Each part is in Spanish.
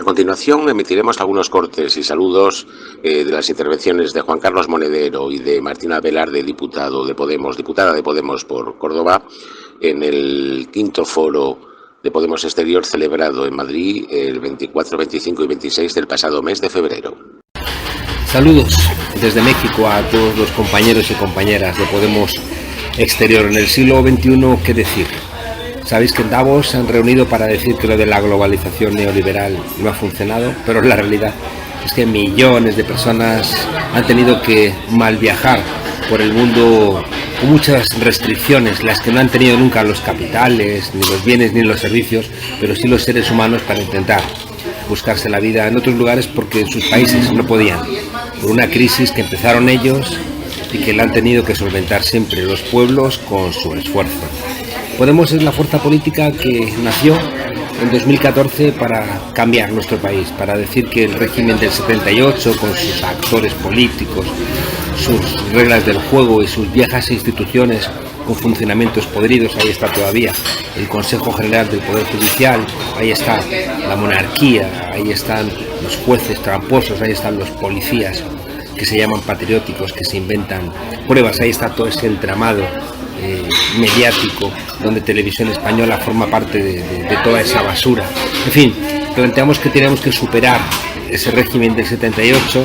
continuación emitiremos algunos cortes y saludos de las intervenciones de Juan Carlos Monedero y de Martina Velarde, diputada de Podemos por Córdoba, en el quinto foro de Podemos Exterior celebrado en Madrid el 24, 25 y 26 del pasado mes de febrero. Saludos desde México a todos los compañeros y compañeras de Podemos Exterior. En el siglo XXI, ¿qué decir? Sabéis que en Davos se han reunido para decir que lo de la globalización neoliberal no ha funcionado, pero la realidad es que millones de personas han tenido que mal viajar por el mundo con muchas restricciones, las que no han tenido nunca los capitales, ni los bienes, ni los servicios, pero sí los seres humanos, para intentar buscarse la vida en otros lugares porque en sus países no podían, por una crisis que empezaron ellos y que la han tenido que solventar siempre los pueblos con su esfuerzo. Podemos es la fuerza política que nació en 2014 para cambiar nuestro país, para decir que el régimen del 78, con sus actores políticos, sus reglas del juego y sus viejas instituciones con funcionamientos podridos, ahí está todavía el Consejo General del Poder Judicial, ahí está la monarquía, ahí están los jueces tramposos, ahí están los policías que se llaman patrióticos, que se inventan pruebas, ahí está todo ese entramado mediático donde Televisión Española forma parte de toda esa basura. En fin, planteamos que tenemos que superar ese régimen del 78,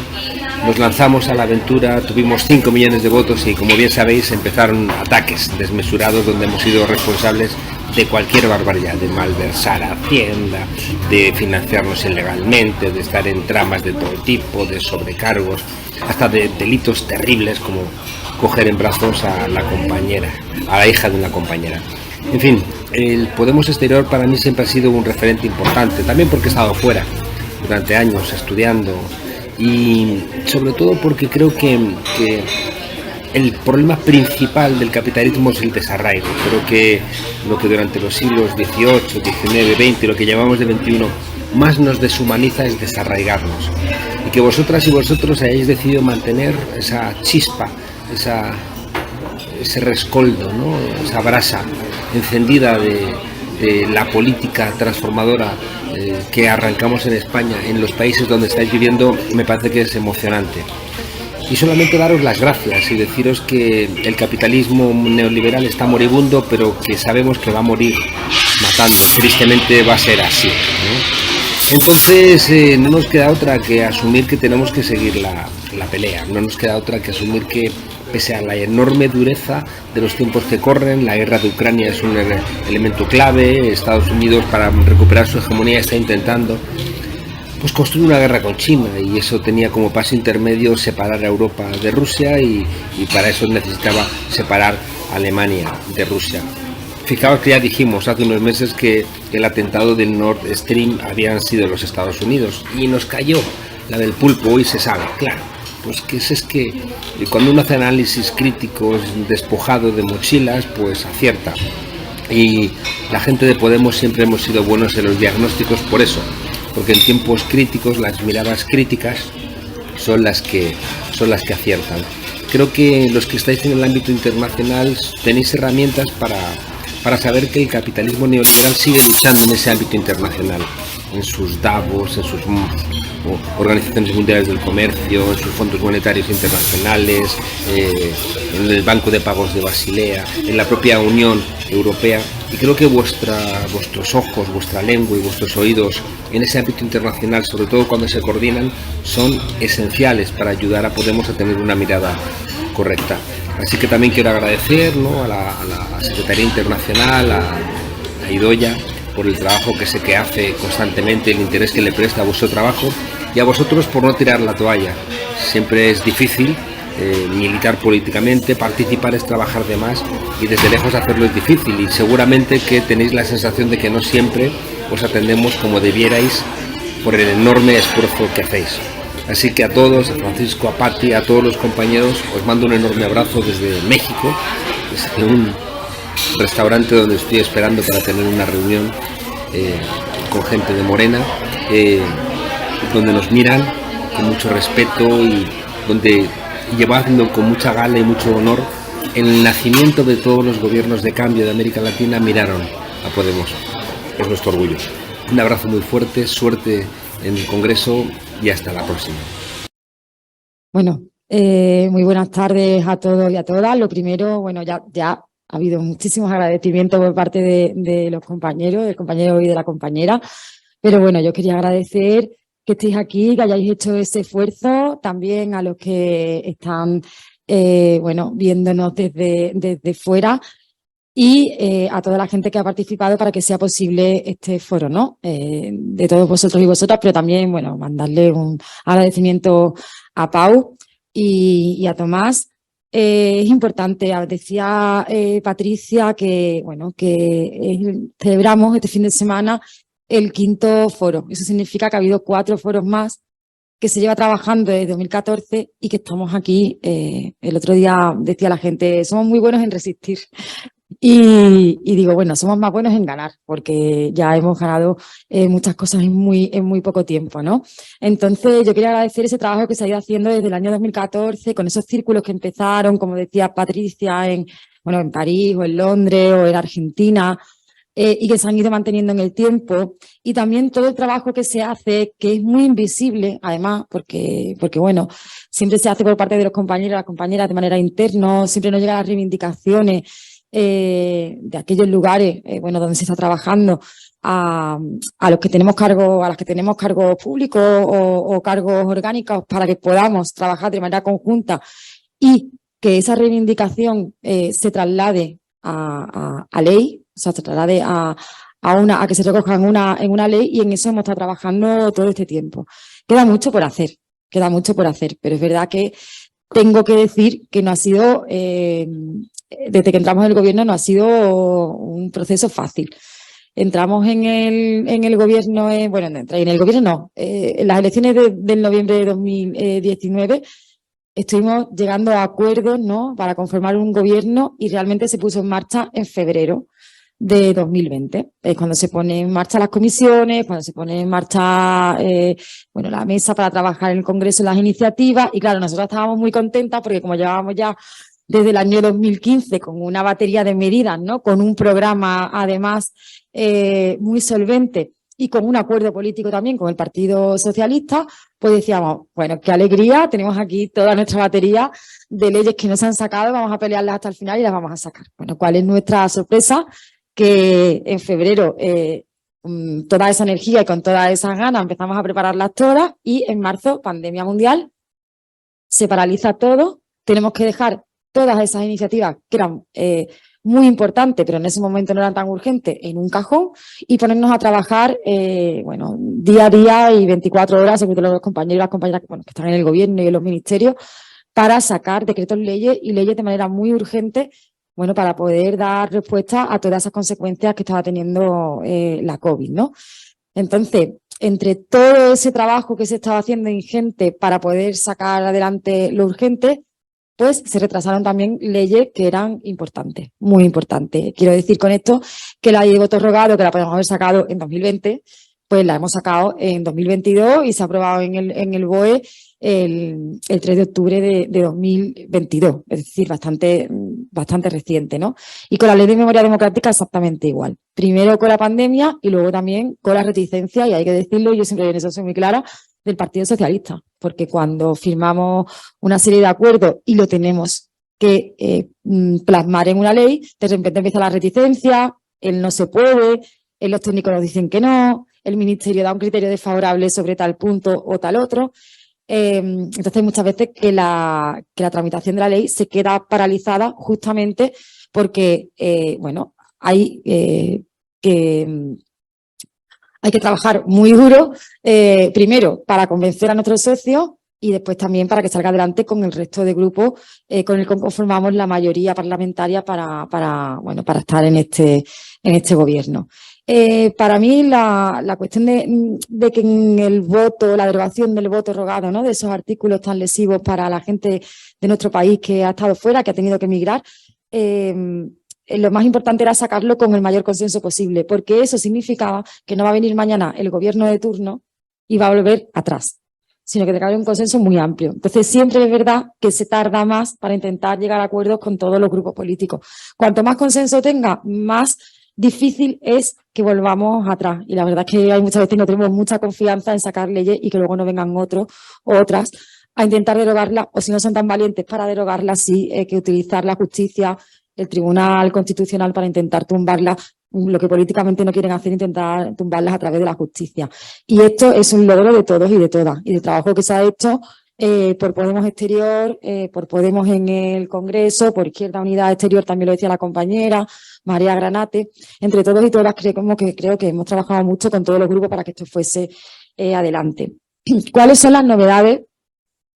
nos lanzamos a la aventura, tuvimos 5 millones de votos y, como bien sabéis, empezaron ataques desmesurados donde hemos sido responsables de cualquier barbaridad, de malversar Hacienda, de financiarnos ilegalmente, de estar en tramas de todo tipo, de sobrecargos, hasta de delitos terribles como coger en brazos a la compañera, a la hija de una compañera. En fin, el Podemos Exterior para mí siempre ha sido un referente importante, también porque he estado fuera durante años estudiando y sobre todo porque creo que el problema principal del capitalismo es el desarraigo. Creo que lo que durante los siglos XVIII, XIX, XX, lo que llamamos de XXI, más nos deshumaniza es desarraigarnos. Y que vosotras y vosotros hayáis decidido mantener esa chispa, ese rescoldo, ¿no? Esa brasa encendida de la política transformadora que arrancamos en España, en los países donde estáis viviendo, me parece que es emocionante. Y solamente daros las gracias y deciros que el capitalismo neoliberal está moribundo, pero que sabemos que va a morir matando. Tristemente va a ser así, ¿no? Entonces no nos queda otra que asumir que tenemos que seguir la pelea, no nos queda otra que asumir que, pese a la enorme dureza de los tiempos que corren, la guerra de Ucrania es un elemento clave. Estados Unidos, para recuperar su hegemonía, está intentando pues construir una guerra con China, y eso tenía como paso intermedio separar a Europa de Rusia y para eso necesitaba separar a Alemania de Rusia. Fijaos que ya dijimos hace unos meses que el atentado del Nord Stream habían sido los Estados Unidos y nos cayó la del pulpo, y se sabe, claro. Pues que es que cuando uno hace análisis críticos despojado de mochilas, pues acierta. Y la gente de Podemos siempre hemos sido buenos en los diagnósticos por eso, porque en tiempos críticos las miradas críticas son las que aciertan. Creo que los que estáis en el ámbito internacional tenéis herramientas para saber que el capitalismo neoliberal sigue luchando en ese ámbito internacional, en sus Davos, en sus organizaciones mundiales del comercio, en sus fondos monetarios internacionales, en el Banco de Pagos de Basilea, en la propia Unión Europea. Y creo que vuestros ojos, vuestra lengua y vuestros oídos en ese ámbito internacional, sobre todo cuando se coordinan, son esenciales para ayudar a Podemos a tener una mirada correcta. Así que también quiero agradecer, ¿no?, a la Secretaría Internacional, a Idoia, por el trabajo que sé que hace constantemente, el interés que le presta a vuestro trabajo, y a vosotros por no tirar la toalla. Siempre es difícil militar políticamente, participar es trabajar de más, y desde lejos hacerlo es difícil, y seguramente que tenéis la sensación de que no siempre os atendemos como debierais por el enorme esfuerzo que hacéis. Así que a todos, a Francisco, a Pati, a todos los compañeros, os mando un enorme abrazo desde México, desde un restaurante donde estoy esperando para tener una reunión con gente de Morena, donde nos miran con mucho respeto y donde, llevando con mucha gala y mucho honor, el nacimiento de todos los gobiernos de cambio de América Latina miraron a Podemos. Es nuestro orgullo. Un abrazo muy fuerte, suerte en el Congreso y hasta la próxima. Bueno, muy buenas tardes a todos y a todas. Lo primero, bueno, ya ha habido muchísimos agradecimientos por parte de los compañeros, del compañero y de la compañera. Pero bueno, yo quería agradecer que estéis aquí, que hayáis hecho ese esfuerzo, también a los que están, bueno, viéndonos desde fuera y a toda la gente que ha participado para que sea posible este foro, ¿no? De todos vosotros y vosotras, pero también, bueno, mandarle un agradecimiento a Pau y a Tomás. Es importante, decía Patricia que, bueno, que celebramos este fin de semana el 5º foro. Eso significa que ha habido 4 foros más que se lleva trabajando desde 2014 y que estamos aquí. El otro día decía la gente, somos muy buenos en resistir. Y digo, bueno, somos más buenos en ganar, porque ya hemos ganado muchas cosas en muy poco tiempo, ¿no? Entonces, yo quería agradecer ese trabajo que se ha ido haciendo desde el año 2014, con esos círculos que empezaron, como decía Patricia, bueno, en París o en Londres o en Argentina, y que se han ido manteniendo en el tiempo. Y también todo el trabajo que se hace, que es muy invisible, además, porque bueno, siempre se hace por parte de los compañeros y las compañeras de manera interna, siempre nos llegan las reivindicaciones de aquellos lugares, bueno, donde se está trabajando, a los que tenemos cargos, a las que tenemos cargos públicos o cargos orgánicos, para que podamos trabajar de manera conjunta y que esa reivindicación se traslade a ley, o sea, se traslade a que se recoja en una ley, y en eso hemos estado trabajando todo este tiempo. Queda mucho por hacer, pero es verdad que tengo que decir que no ha sido, desde que entramos en el gobierno, no ha sido un proceso fácil. Entramos en el gobierno, bueno, en el gobierno no, en las elecciones del noviembre de 2019 estuvimos llegando a acuerdos, ¿no?, para conformar un gobierno, y realmente se puso en marcha en febrero de 2020. Es cuando se pone en marcha las comisiones, cuando se pone en marcha bueno, la mesa para trabajar en el Congreso las iniciativas. Y claro, nosotros estábamos muy contentas porque como llevábamos ya desde el año 2015 con una batería de medidas, ¿no?, con un programa además muy solvente y con un acuerdo político también con el Partido Socialista, pues decíamos, bueno, qué alegría, tenemos aquí toda nuestra batería de leyes que no se han sacado, vamos a pelearlas hasta el final y las vamos a sacar. Bueno, ¿cuál es nuestra sorpresa? Que en febrero toda esa energía y con todas esas ganas empezamos a prepararlas todas, y en marzo, pandemia mundial, se paraliza todo, tenemos que dejar todas esas iniciativas que eran muy importantes, pero en ese momento no eran tan urgentes, en un cajón, y ponernos a trabajar, bueno, día a día y 24 horas, según todos los compañeros y las compañeras bueno, que están en el gobierno y en los ministerios, para sacar decretos leyes y leyes de manera muy urgente, bueno, para poder dar respuesta a todas esas consecuencias que estaba teniendo la COVID, ¿no? Entonces, entre todo ese trabajo que se estaba haciendo ingente para poder sacar adelante lo urgente, pues se retrasaron también leyes que eran importantes, muy importantes. Quiero decir con esto que la ley de voto rogado, que la podemos haber sacado en 2020, pues la hemos sacado en 2022 y se ha aprobado en el BOE el 3 de octubre de 2022, es decir, bastante reciente, ¿no? Y con la ley de memoria democrática exactamente igual. Primero con la pandemia y luego también con la reticencia, y hay que decirlo, yo siempre en eso soy muy clara, del Partido Socialista, porque cuando firmamos una serie de acuerdos y lo tenemos que plasmar en una ley, de repente empieza la reticencia, el no se puede, los técnicos nos dicen que no, el ministerio da un criterio desfavorable sobre tal punto o tal otro. Entonces, muchas veces que la tramitación de la ley se queda paralizada justamente porque, bueno, hay que trabajar muy duro, primero para convencer a nuestros socios y después también para que salga adelante con el resto de grupos con el que conformamos la mayoría parlamentaria para estar en este gobierno. Para mí la cuestión de que en el voto, la derogación del voto rogado, ¿no?, de esos artículos tan lesivos para la gente de nuestro país que ha estado fuera, que ha tenido que emigrar, lo más importante era sacarlo con el mayor consenso posible, porque eso significaba que no va a venir mañana el gobierno de turno y va a volver atrás, sino que tiene que haber un consenso muy amplio. Entonces, siempre es verdad que se tarda más para intentar llegar a acuerdos con todos los grupos políticos. Cuanto más consenso tenga, más difícil es que volvamos atrás. Y la verdad es que hay muchas veces que no tenemos mucha confianza en sacar leyes y que luego no vengan otros o otras a intentar derogarlas, o si no son tan valientes para derogarlas, sí que utilizar la justicia, el Tribunal Constitucional para intentar tumbarlas, lo que políticamente no quieren hacer, intentar tumbarlas a través de la justicia. Y esto es un logro de todos y de todas, y del trabajo que se ha hecho por Podemos Exterior, por Podemos en el Congreso, por Izquierda Unida Exterior, también lo decía la compañera, María Granate, entre todos y todas creo que hemos trabajado mucho con todos los grupos para que esto fuese adelante. ¿Cuáles son las novedades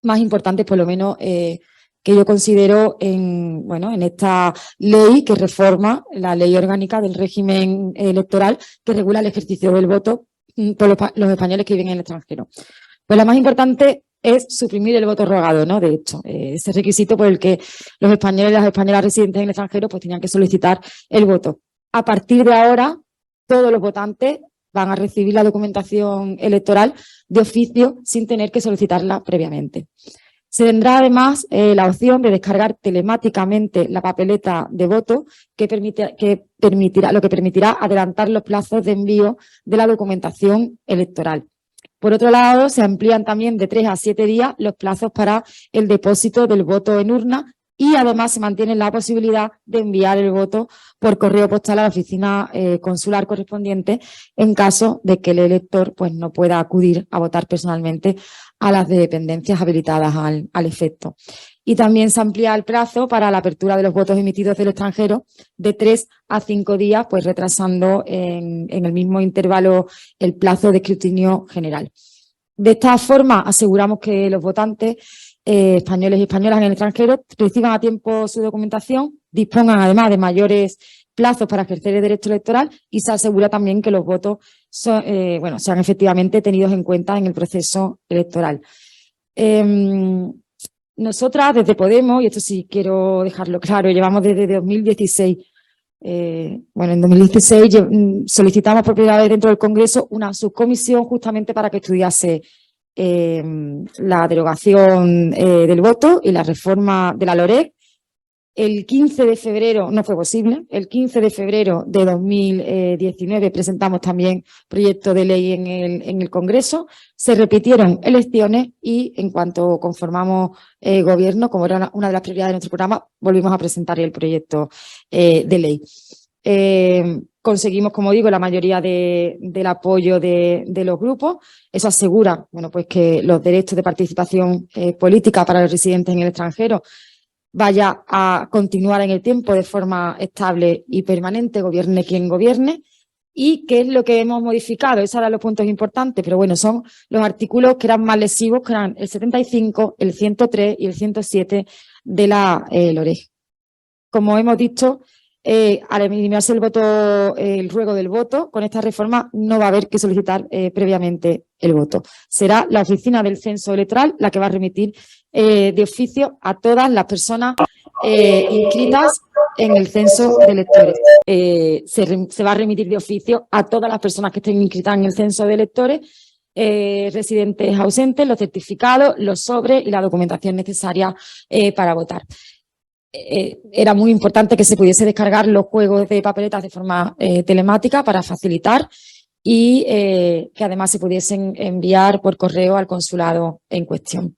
más importantes, por lo menos, que yo considero en esta ley que reforma la ley orgánica del régimen electoral que regula el ejercicio del voto por los españoles que viven en el extranjero? Pues la más importante es suprimir el voto rogado, ¿no? De hecho, ese requisito por el que los españoles y las españolas residentes en el extranjero pues tenían que solicitar el voto. A partir de ahora, todos los votantes van a recibir la documentación electoral de oficio sin tener que solicitarla previamente. Se tendrá además la opción de descargar telemáticamente la papeleta de voto lo que permitirá adelantar los plazos de envío de la documentación electoral. Por otro lado, se amplían también de 3 a 7 días los plazos para el depósito del voto en urna y además se mantiene la posibilidad de enviar el voto por correo postal a la oficina consular correspondiente en caso de que el elector pues, no pueda acudir a votar personalmente a las dependencias habilitadas al efecto. Y también se amplía el plazo para la apertura de los votos emitidos del extranjero de 3 a 5 días, pues retrasando en el mismo intervalo el plazo de escrutinio general. De esta forma aseguramos que los votantes españoles y españolas en el extranjero reciban a tiempo su documentación, dispongan además de mayores plazos para ejercer el derecho electoral y se asegura también que los votos sean efectivamente tenidos en cuenta en el proceso electoral. Nosotras desde Podemos, y esto sí quiero dejarlo claro, llevamos desde 2016, en 2016 solicitamos por primera vez dentro del Congreso una subcomisión justamente para que estudiase la derogación del voto y la reforma de la LOREC. El 15 de febrero no fue posible. El 15 de febrero de 2019 presentamos también proyecto de ley en el Congreso. Se repitieron elecciones y en cuanto conformamos gobierno, como era una de las prioridades de nuestro programa, volvimos a presentar el proyecto de ley. Conseguimos, como digo, la mayoría del apoyo de los grupos. Eso asegura, pues que los derechos de participación política para los residentes en el extranjero vaya a continuar en el tiempo de forma estable y permanente, gobierne quien gobierne. ¿Y qué es lo que hemos modificado? Esos eran los puntos importantes, pero bueno, son los artículos que eran más lesivos, que eran el 75, el 103 y el 107 de la LOREG. Como hemos dicho, al eliminarse el ruego del voto, con esta reforma no va a haber que solicitar previamente el voto. Será la oficina del censo electoral la que va a remitir de oficio a todas las personas inscritas en el censo de electores. Se va a remitir de oficio a todas las personas que estén inscritas en el censo de electores, residentes ausentes, los certificados, los sobres y la documentación necesaria para votar. Era muy importante que se pudiese descargar los juegos de papeletas de forma telemática para facilitar y que además se pudiesen enviar por correo al consulado en cuestión.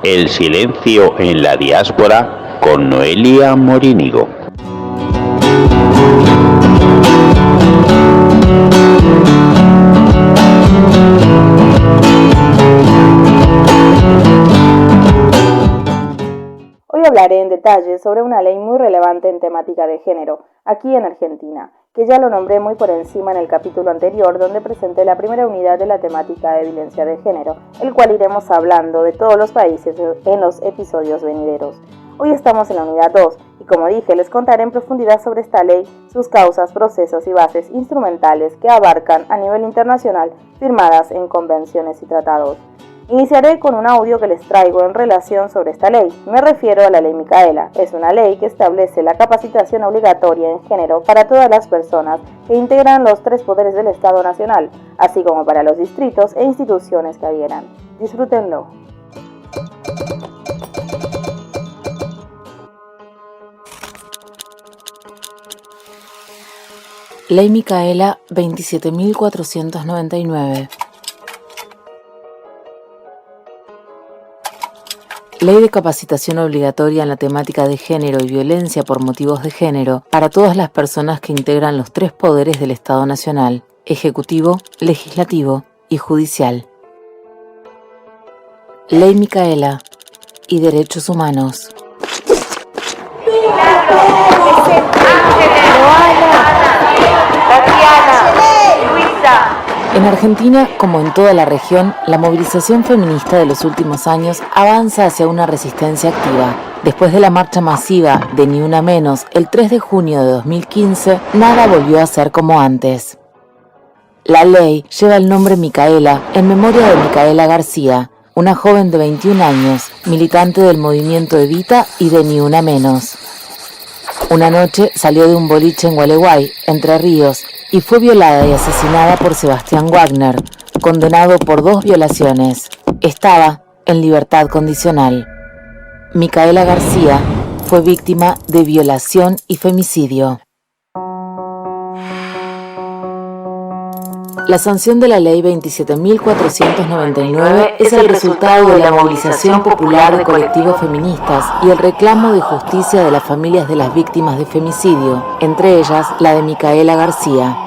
El silencio en la diáspora con Noelia Morínigo. Hoy hablaré en detalle sobre una ley muy relevante en temática de género, aquí en Argentina, que ya lo nombré muy por encima en el capítulo anterior, donde presenté la primera unidad de la temática de violencia de género, el cual iremos hablando de todos los países en los episodios venideros. Hoy estamos en la unidad 2 y, como dije, les contaré en profundidad sobre esta ley, sus causas, procesos y bases instrumentales que abarcan a nivel internacional firmadas en convenciones y tratados. Iniciaré con un audio que les traigo en relación sobre esta ley. Me refiero a la Ley Micaela. Es una ley que establece la capacitación obligatoria en género para todas las personas que integran los 3 poderes del Estado Nacional, así como para los distritos e instituciones que adhieran. Disfrútenlo. Ley Micaela 27.499. Ley de capacitación obligatoria en la temática de género y violencia por motivos de género para todas las personas que integran los 3 poderes del Estado Nacional: Ejecutivo, Legislativo y Judicial. Ley Micaela y Derechos Humanos. En Argentina, como en toda la región, la movilización feminista de los últimos años avanza hacia una resistencia activa. Después de la marcha masiva de Ni Una Menos el 3 de junio de 2015, nada volvió a ser como antes. La ley lleva el nombre Micaela en memoria de Micaela García, una joven de 21 años, militante del movimiento Evita y de Ni Una Menos. Una noche salió de un boliche en Gualeguay, Entre Ríos, y fue violada y asesinada por Sebastián Wagner, condenado por 2 violaciones. Estaba en libertad condicional. Micaela García fue víctima de violación y femicidio. La sanción de la Ley 27.499 es el resultado de la movilización popular de colectivos feministas y el reclamo de justicia de las familias de las víctimas de femicidio, entre ellas la de Micaela García.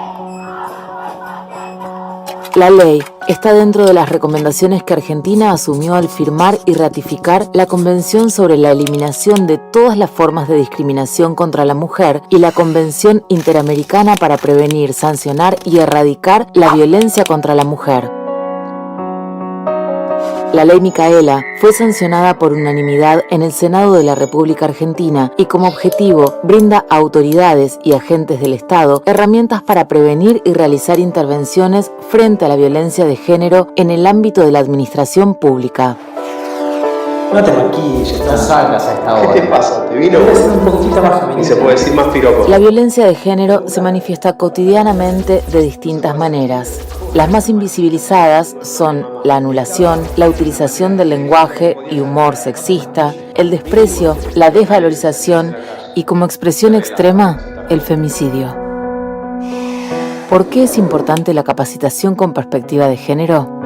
La ley está dentro de las recomendaciones que Argentina asumió al firmar y ratificar la Convención sobre la Eliminación de todas las formas de discriminación contra la mujer y la Convención Interamericana para prevenir, sancionar y erradicar la violencia contra la mujer. La Ley Micaela fue sancionada por unanimidad en el Senado de la República Argentina y como objetivo brinda a autoridades y agentes del Estado herramientas para prevenir y realizar intervenciones frente a la violencia de género en el ámbito de la administración pública. No te maquilles, no salgas a esta hora. ¿Qué te pasa? ¿Te vino? Debe ser un poquitito más femenino. Y se puede decir más piropo. La violencia de género se manifiesta cotidianamente de distintas maneras. Las más invisibilizadas son la anulación, la utilización del lenguaje y humor sexista, el desprecio, la desvalorización y, como expresión extrema, el femicidio. ¿Por qué es importante la capacitación con perspectiva de género?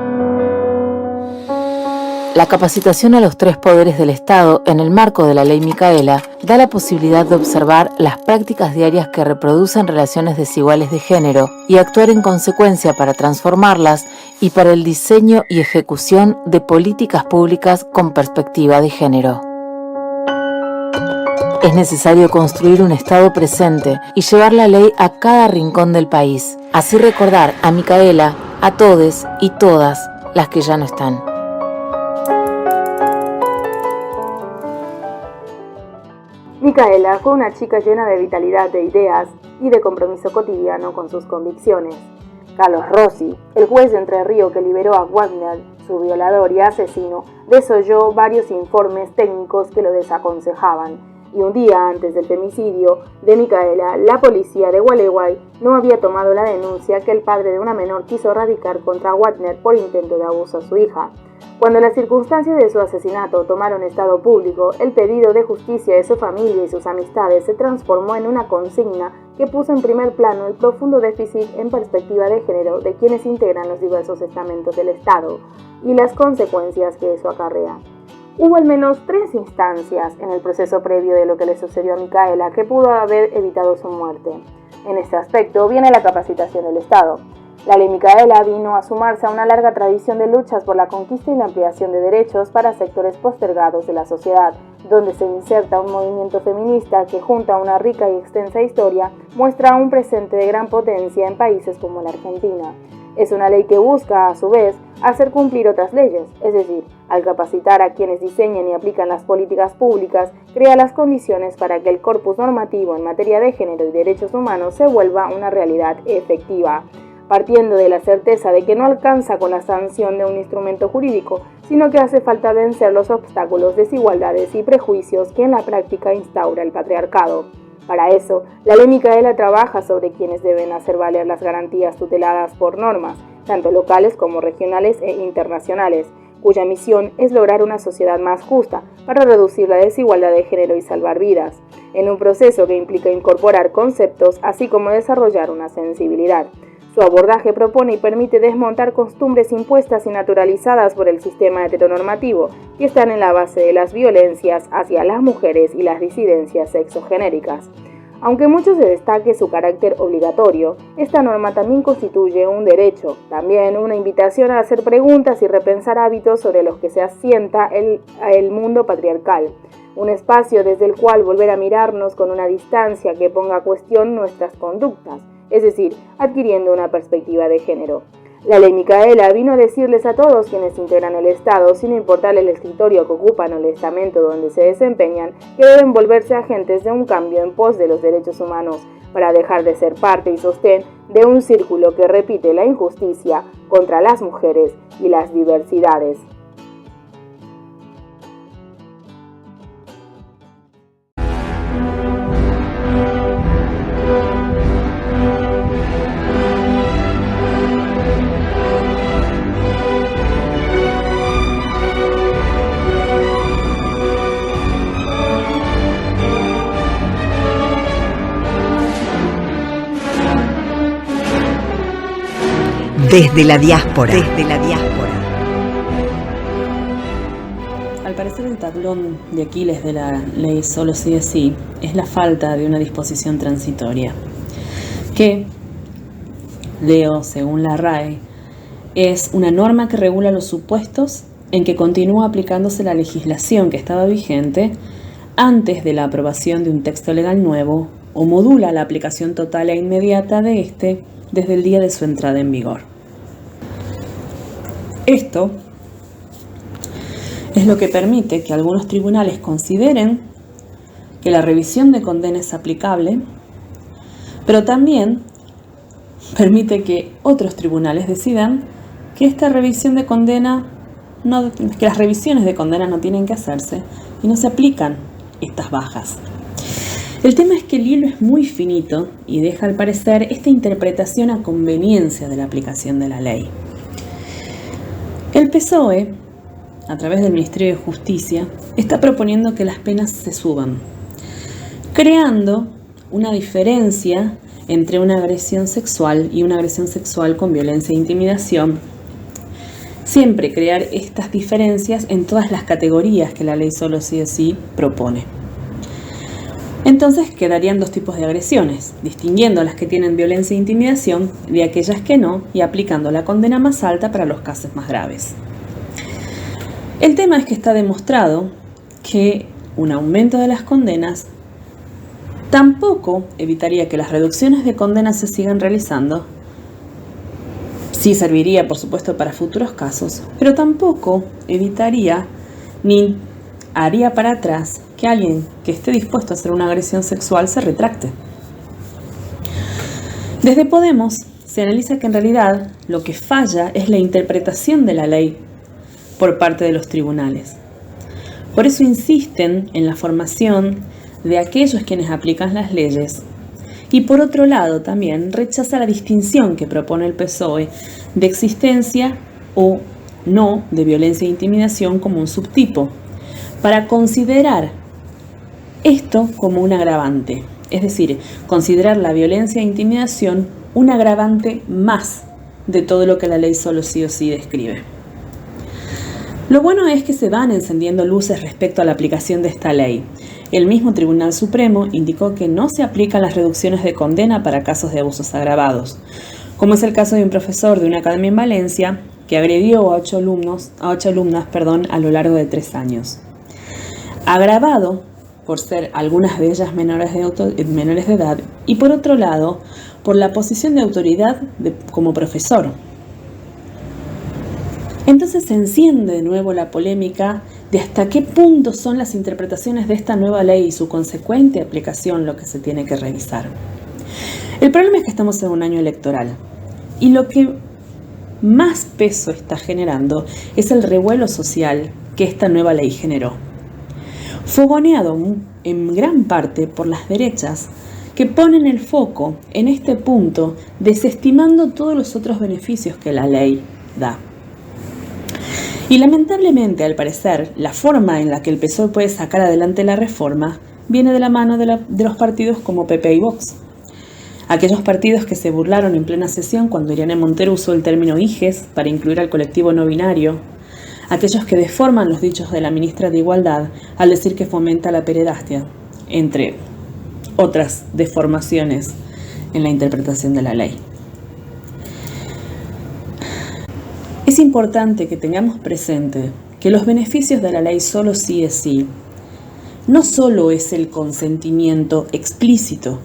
La capacitación a los 3 poderes del Estado en el marco de la Ley Micaela da la posibilidad de observar las prácticas diarias que reproducen relaciones desiguales de género y actuar en consecuencia para transformarlas y para el diseño y ejecución de políticas públicas con perspectiva de género. Es necesario construir un Estado presente y llevar la ley a cada rincón del país. Así recordar a Micaela, a todes y todas las que ya no están. Micaela fue una chica llena de vitalidad de ideas y de compromiso cotidiano con sus convicciones. Carlos Rossi, el juez de Entre Ríos que liberó a Wagner, su violador y asesino, desoyó varios informes técnicos que lo desaconsejaban. Y un día antes del femicidio de Micaela, la policía de Gualeguay no había tomado la denuncia que el padre de una menor quiso radicar contra Wagner por intento de abuso a su hija. Cuando las circunstancias de su asesinato tomaron estado público, el pedido de justicia de su familia y sus amistades se transformó en una consigna que puso en primer plano el profundo déficit en perspectiva de género de quienes integran los diversos estamentos del Estado y las consecuencias que eso acarrea. Hubo al menos 3 instancias en el proceso previo de lo que le sucedió a Micaela que pudo haber evitado su muerte. En este aspecto viene la capacitación del Estado. La Ley Micaela vino a sumarse a una larga tradición de luchas por la conquista y la ampliación de derechos para sectores postergados de la sociedad, donde se inserta un movimiento feminista que, junto a una rica y extensa historia, muestra un presente de gran potencia en países como la Argentina. Es una ley que busca, a su vez, hacer cumplir otras leyes, es decir, al capacitar a quienes diseñan y aplican las políticas públicas, crea las condiciones para que el corpus normativo en materia de género y derechos humanos se vuelva una realidad efectiva, partiendo de la certeza de que no alcanza con la sanción de un instrumento jurídico, sino que hace falta vencer los obstáculos, desigualdades y prejuicios que en la práctica instaura el patriarcado. Para eso, la Ley Micaela trabaja sobre quienes deben hacer valer las garantías tuteladas por normas, tanto locales como regionales e internacionales, cuya misión es lograr una sociedad más justa para reducir la desigualdad de género y salvar vidas, en un proceso que implica incorporar conceptos así como desarrollar una sensibilidad. Su abordaje propone y permite desmontar costumbres impuestas y naturalizadas por el sistema heteronormativo que están en la base de las violencias hacia las mujeres y las disidencias sexogenéricas. Aunque mucho se destaque su carácter obligatorio, esta norma también constituye un derecho, también una invitación a hacer preguntas y repensar hábitos sobre los que se asienta el mundo patriarcal, un espacio desde el cual volver a mirarnos con una distancia que ponga a cuestión nuestras conductas, es decir, adquiriendo una perspectiva de género. La Ley Micaela vino a decirles a todos quienes integran el Estado, sin importar el escritorio que ocupan o el estamento donde se desempeñan, que deben volverse agentes de un cambio en pos de los derechos humanos, para dejar de ser parte y sostén de un círculo que repite la injusticia contra las mujeres y las diversidades. Desde la diáspora. Desde la diáspora. Al parecer el tablón de Aquiles de la ley Solo sí es sí es la falta de una disposición transitoria, que, leo según la RAE, es una norma que regula los supuestos en que continúa aplicándose la legislación que estaba vigente antes de la aprobación de un texto legal nuevo o modula la aplicación total e inmediata de este desde el día de su entrada en vigor. Esto es lo que permite que algunos tribunales consideren que la revisión de condena es aplicable, pero también permite que otros tribunales decidan que esta revisión de condena que las revisiones de condena no tienen que hacerse y no se aplican estas bajas. El tema es que el hilo es muy finito y deja al parecer esta interpretación a conveniencia de la aplicación de la ley. El PSOE, a través del Ministerio de Justicia, está proponiendo que las penas se suban, creando una diferencia entre una agresión sexual y una agresión sexual con violencia e intimidación. Siempre crear estas diferencias en todas las categorías que la ley Solo sí es sí propone. Entonces quedarían dos tipos de agresiones, distinguiendo las que tienen violencia e intimidación de aquellas que no y aplicando la condena más alta para los casos más graves. El tema es que está demostrado que un aumento de las condenas tampoco evitaría que las reducciones de condenas se sigan realizando. Sí serviría, por supuesto, para futuros casos, pero tampoco evitaría ni haría para atrás que alguien que esté dispuesto a hacer una agresión sexual se retracte. Desde Podemos se analiza que en realidad lo que falla es la interpretación de la ley por parte de los tribunales. Por eso insisten en la formación de aquellos quienes aplican las leyes y por otro lado también rechaza la distinción que propone el PSOE de existencia o no de violencia e intimidación como un subtipo, para considerar esto como un agravante, es decir, considerar la violencia e intimidación un agravante más de todo lo que la ley Solo sí o sí describe. Lo bueno es que se van encendiendo luces respecto a la aplicación de esta ley. El mismo Tribunal Supremo indicó que no se aplican las reducciones de condena para casos de abusos agravados, como es el caso de un profesor de una academia en Valencia que agredió a 8 alumnas a lo largo de 3 años. Agravado por ser algunas de ellas menores de edad y por otro lado por la posición de autoridad como profesor, Entonces se enciende de nuevo la polémica de hasta qué punto son las interpretaciones de esta nueva ley y su consecuente aplicación lo que se tiene que revisar. El problema es que estamos en un año electoral y lo que más peso está generando es el revuelo social que esta nueva ley generó, fogoneado en gran parte por las derechas que ponen el foco en este punto, desestimando todos los otros beneficios que la ley da. Y lamentablemente, al parecer, la forma en la que el PSOE puede sacar adelante la reforma viene de la mano de los partidos como PP y Vox. Aquellos partidos que se burlaron en plena sesión cuando Irene Montero usó el término hijes para incluir al colectivo no binario. Aquellos que deforman los dichos de la ministra de Igualdad al decir que fomenta la pederastia, entre otras deformaciones en la interpretación de la ley. Es importante que tengamos presente que los beneficios de la ley solo sí es sí. No solo es el consentimiento explícito,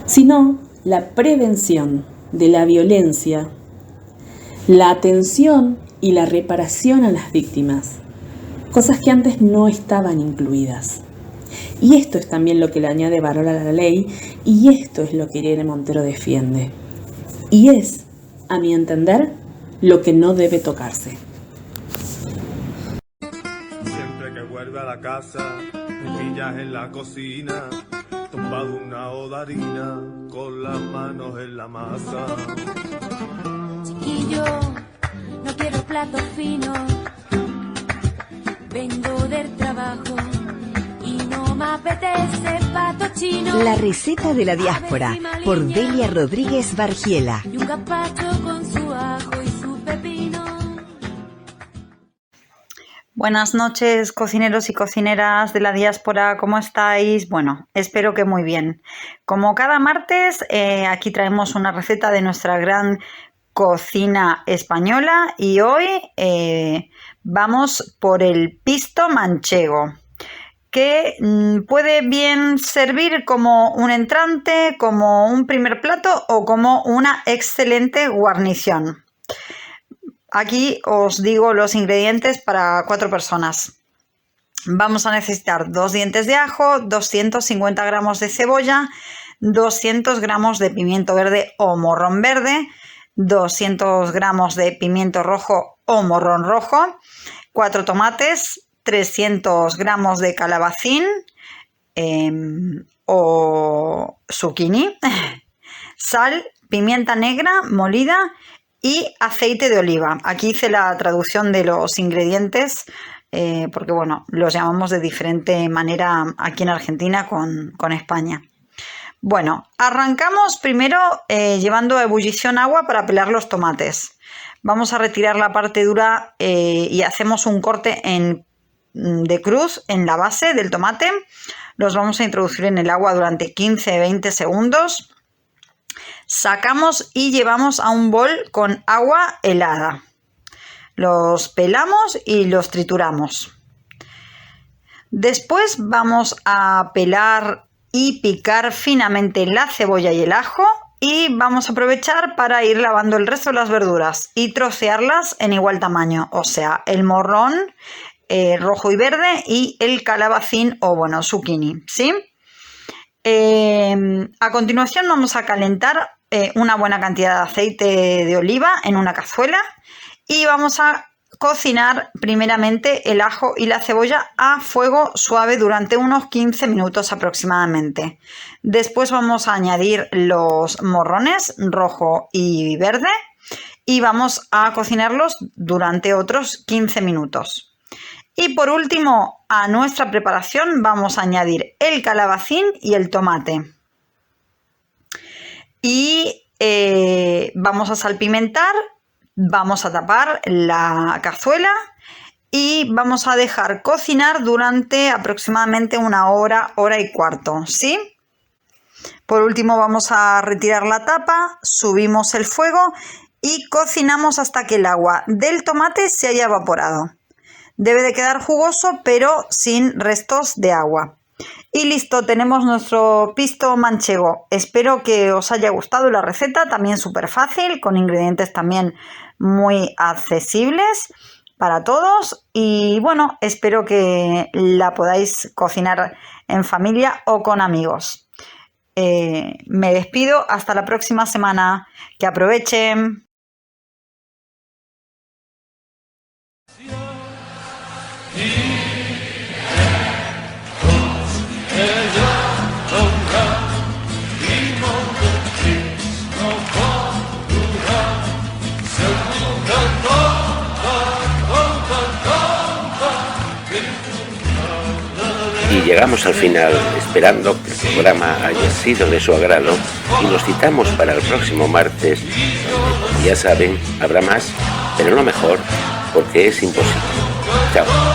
sino la prevención de la violencia, la atención y la reparación a las víctimas, cosas que antes no estaban incluidas. Y esto es también lo que le añade valor a la ley, y esto es lo que Irene Montero defiende. Y es, a mi entender, lo que no debe tocarse. Siempre que vuelve a la casa, me pillas en la cocina, tumbado una olla de harina, con las manos en la masa. Chiquillo, no quiero platos finos, vengo del trabajo y no me apetece pato chino. La receta de la diáspora, por Delia Rodríguez Bargiela. Y un gazpacho con su ajo y su pepino. Buenas noches, cocineros y cocineras de la diáspora, ¿cómo estáis? Bueno, espero que muy bien. Como cada martes, aquí traemos una receta de nuestra gran cocina española y hoy vamos por el pisto manchego, que puede bien servir como un entrante, como un primer plato o como una excelente guarnición. Aquí os digo los ingredientes para 4 personas. Vamos a necesitar 2 dientes de ajo, 250 gramos de cebolla, 200 gramos de pimiento verde o morrón verde, 200 gramos de pimiento rojo o morrón rojo, 4 tomates, 300 gramos de calabacín o zucchini, sal, pimienta negra molida y aceite de oliva. Aquí hice la traducción de los ingredientes porque bueno, los llamamos de diferente manera aquí en Argentina con España. Bueno, arrancamos primero llevando a ebullición agua para pelar los tomates. Vamos a retirar la parte dura y hacemos un corte de cruz en la base del tomate. Los vamos a introducir en el agua durante 15-20 segundos. Sacamos y llevamos a un bol con agua helada. Los pelamos y los trituramos. Después vamos a pelar y picar finamente la cebolla y el ajo y vamos a aprovechar para ir lavando el resto de las verduras y trocearlas en igual tamaño, o sea, el morrón rojo y verde y el calabacín o bueno, zucchini, ¿sí? A continuación vamos a calentar una buena cantidad de aceite de oliva en una cazuela y vamos a cocinar primeramente el ajo y la cebolla a fuego suave durante unos 15 minutos aproximadamente. Después vamos a añadir los morrones rojo y verde y vamos a cocinarlos durante otros 15 minutos. Y por último, a nuestra preparación vamos a añadir el calabacín y el tomate. Y vamos a salpimentar, vamos a tapar la cazuela y vamos a dejar cocinar durante aproximadamente una hora, hora y cuarto, ¿sí? Por último vamos a retirar la tapa, subimos el fuego y cocinamos hasta que el agua del tomate se haya evaporado. Debe de quedar jugoso pero sin restos de agua. Y listo, tenemos nuestro pisto manchego. Espero que os haya gustado la receta, también súper fácil, con ingredientes también muy accesibles para todos. Y bueno, espero que la podáis cocinar en familia o con amigos. Me despido, hasta la próxima semana. Que aprovechen. Y llegamos al final, esperando que el programa haya sido de su agrado, y nos citamos para el próximo martes. Ya saben, habrá más, pero no mejor, porque es imposible. Chao.